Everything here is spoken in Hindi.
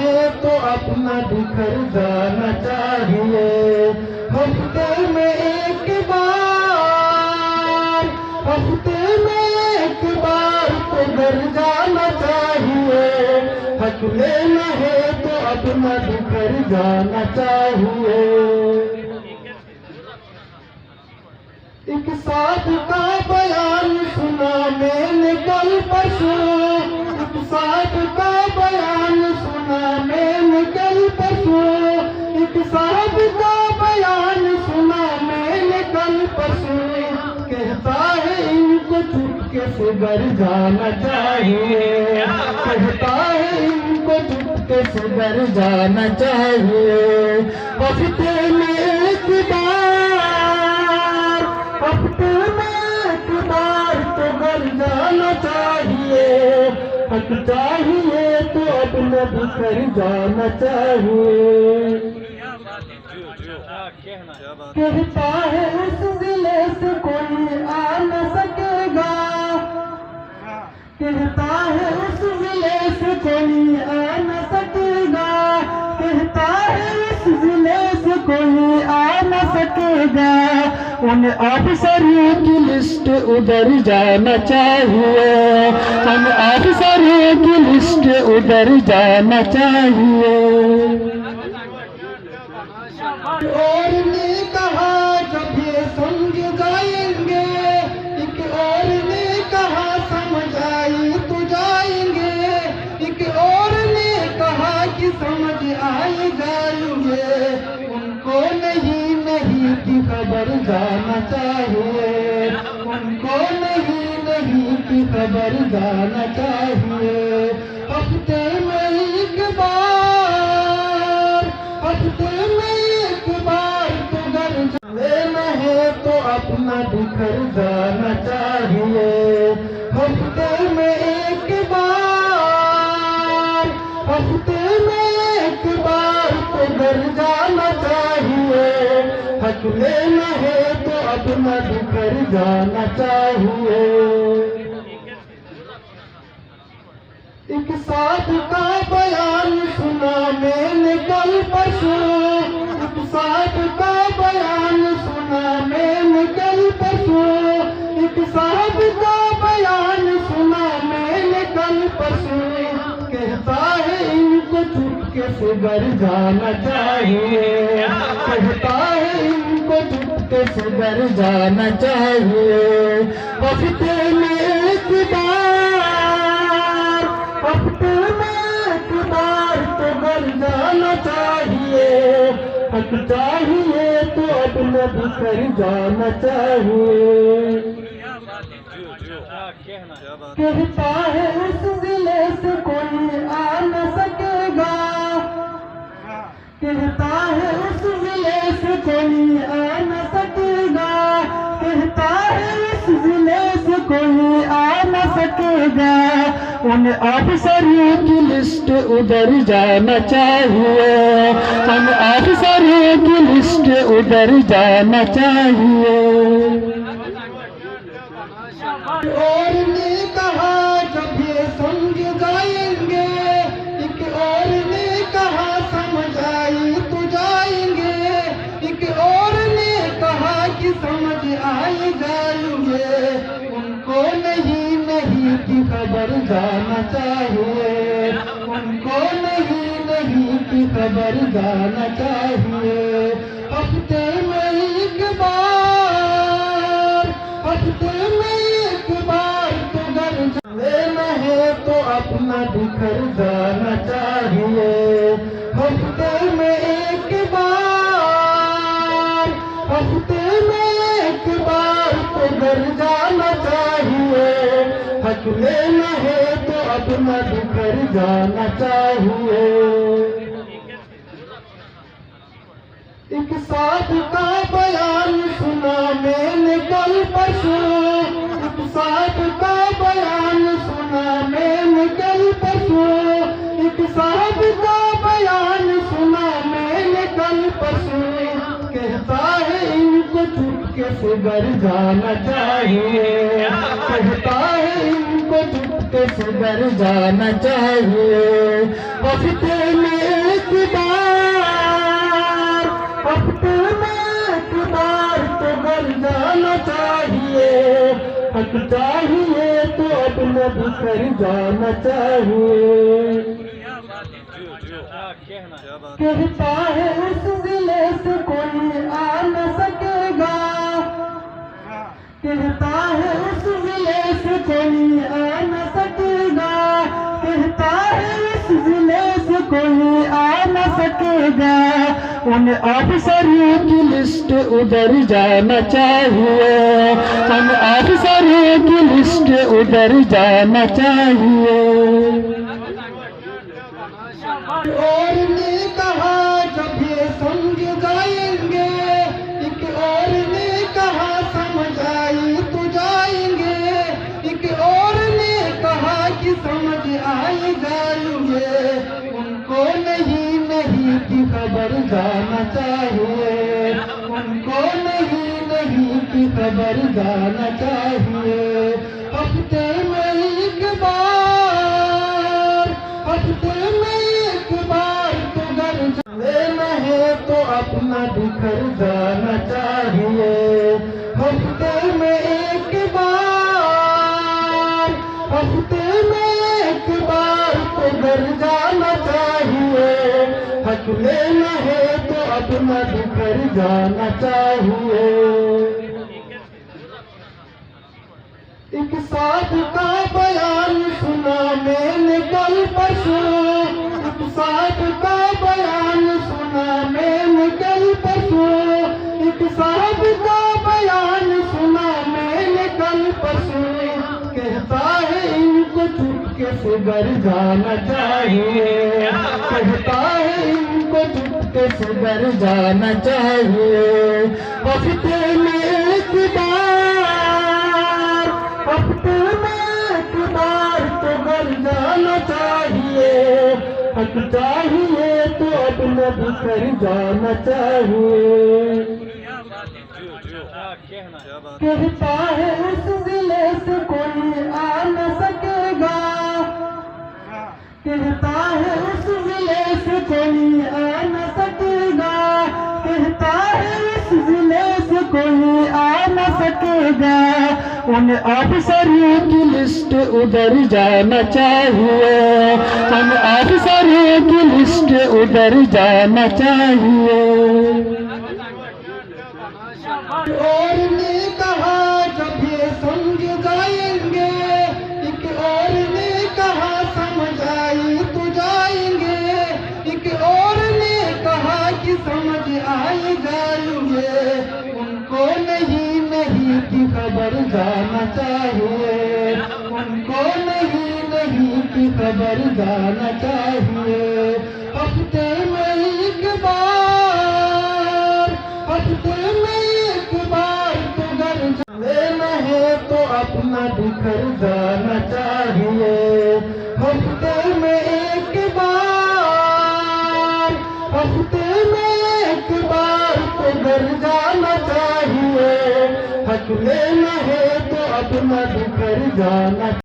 है तो अपना बिखर जाना चाहिए। हफ्ते में एक बार, हफ्ते में एक बार तो घर जाना चाहिए। हक लेना है तो अपना बिखर जाना चाहिए। एक साथ का बयान सुना मैंने कल परसों, एक साथ का बयान सुना मैंने कल परसों, एक साथ का बयान सुना मैंने कल परसों। कहता है इनको चुपके से घर जाना चाहिए, कहता है इनको चुपके से घर जाना चाहिए। हफ्ते में एक बार, हफ्ते में एक बार तो घर जाना चाहिए। हक चाहिए तो अपना बिखर जाना चाहिए। कहता है उस जिले से कोई आ न सकेगा, कहता है उस जिले से कोई आ न सकेगा, कहता है उस जिले से कोई आ न सकेगा। उन अफसरों की लिस्ट उधर जाना चाहिए, उन अफसरों की लिस्ट उधर जाना चाहिए। और ने कहा जब ये समझ जाएंगे, एक और ने कहा समझ आई तो जाएंगे, एक और ने कहा कि समझ आई जाएंगे। उनको नहीं नहीं की खबर जाना चाहिए, उनको नहीं नहीं की खबर जाना चाहिए। हफ्ते में एक बार, हफ्ते में एक बार तो घर लेना है तो अपना बिखर जाना चाहिए। हफ्ते में एक बार, हफ्ते में एक बार तो घर जाना चाहिए। हक लेना है तो अपना बिखर जाना चाहिए। एक साथ का बयान सुना मैंने कल परसों, एक साथ का बयान सुना मैंने कल परसों, एक साथ का बयान सुना मैंने कल परसों। कहता है इनको चुपके से घर जाना चाहिए, कहता है इनको चुपके से घर जाना चाहिए। हफ्ते में एक बार, हफ्ते में एक बार तो घर जाना चाहिए। हक चाहिए तो अपना बिखर जाना चाहिए। कहता है उस जिले से कोई आ न सकेगा, कहता है उस जिले से कोई आ न सकेगा, कहता है उस जिले से कोई आ न सकेगा। उन अफसरों की लिस्ट उधर जाना चाहिए, उन अफसरों की लिस्ट उधर जाना चाहिए। और ने कहा जब ये समझ जाएंगे, एक और ने कहा समझ आई तो जाएंगे, एक और ने कहा कि समझ आई जाएंगे। उनको नहीं नहीं की खबर जाना चाहिए, उनको नहीं नहीं की खबर जाना चाहिए। हफ्ते में एक बार, हफ्ते में एक बार तो घर लेना है तो अपना बिखर जाना चाहिए। हफ्ते में एक बार, हफ्ते में एक बार तो घर जाना चाहिए। हक लेना है तो अपना बिखर जाना चाहिए। एक साथ का बयान सुना मैंने कल परसों, एक साथ का बयान सुना मैंने कल परसों, एक साथ का बयान सुना मैंने कल परसों। कहता है इनको चुपके से घर जाना चाहिए, कहता है इनको चुपके से घर जाना चाहिए। हफ्ते में चाहिए तो अपना बिखर जाना चाहिए। कहता है उस जिले से कोई आ न सकेगा, कहता है उस जिले से कोई आ न सकेगा, कहता है उस जिले से कोई आ न सकेगा। उन अफसरों की लिस्ट उधर जाना चाहिए, उन अफसरों की लिस्ट उधर जाना चाहिए। और ने कहा जब ये समझ जाएंगे, एक और ने कहा समझ आई तो जाएंगे, एक और ने कहा कि समझ आई जाएंगे। उनको नहीं की खबर जाना चाहिए, उनको नहीं की खबर जाना चाहिए। हफ्ते में एक बार, हफ्ते में एक बार तो घर जाना है तो अपना बिखर जाना चाहिए। हफ्ते में एक बार, हफ्ते में एक बार तो घर जाना चाहिए। हक लेना है तो अपना बिखर जाना चाहिए। एक साथ का बयान सुना मैंने कल परसों, एक साथ का बयान सुना मैंने कल परसों, एक साथ का बयान सुना मैंने कल परसों। कहता है इनको चुपके से घर जाना चाहिए, कहता है इनको चुपके से घर जाना चाहिए। हफ्ते में एक बार, हफ्ते में एक बार तो घर जाना चाहिए। हक चाहिए तो अपना बिखर जाना चाहिए। कहता है उस जिले से कोई आ न सकेगा, कहता है उस जिले से कोई आ न सकेगा, कहता है उस जिले से कोई आ न सकेगा। उन अफसरों की लिस्ट उधर जाना चाहिए, उन अफसरों की लिस्ट उधर जाना चाहिए। और ने कहा जब ये समझ जाएंगे, एक और ने कहा समझ आई तो जाएंगे, एक और ने कहा कि समझ आई जाएंगे। उनको नहीं की खबर जाना चाहिए, उनको नहीं की खबर जाना चाहिए। हफ्ते में एक बार, हफ्ते में एक बार तो घर जाना है तो अपना बिखर जाना चाहिए। हफ्ते में एक बार, हफ्ते में एक बार तो घर जाना चाहिए। हक लेना है तो अपना बिखर जाना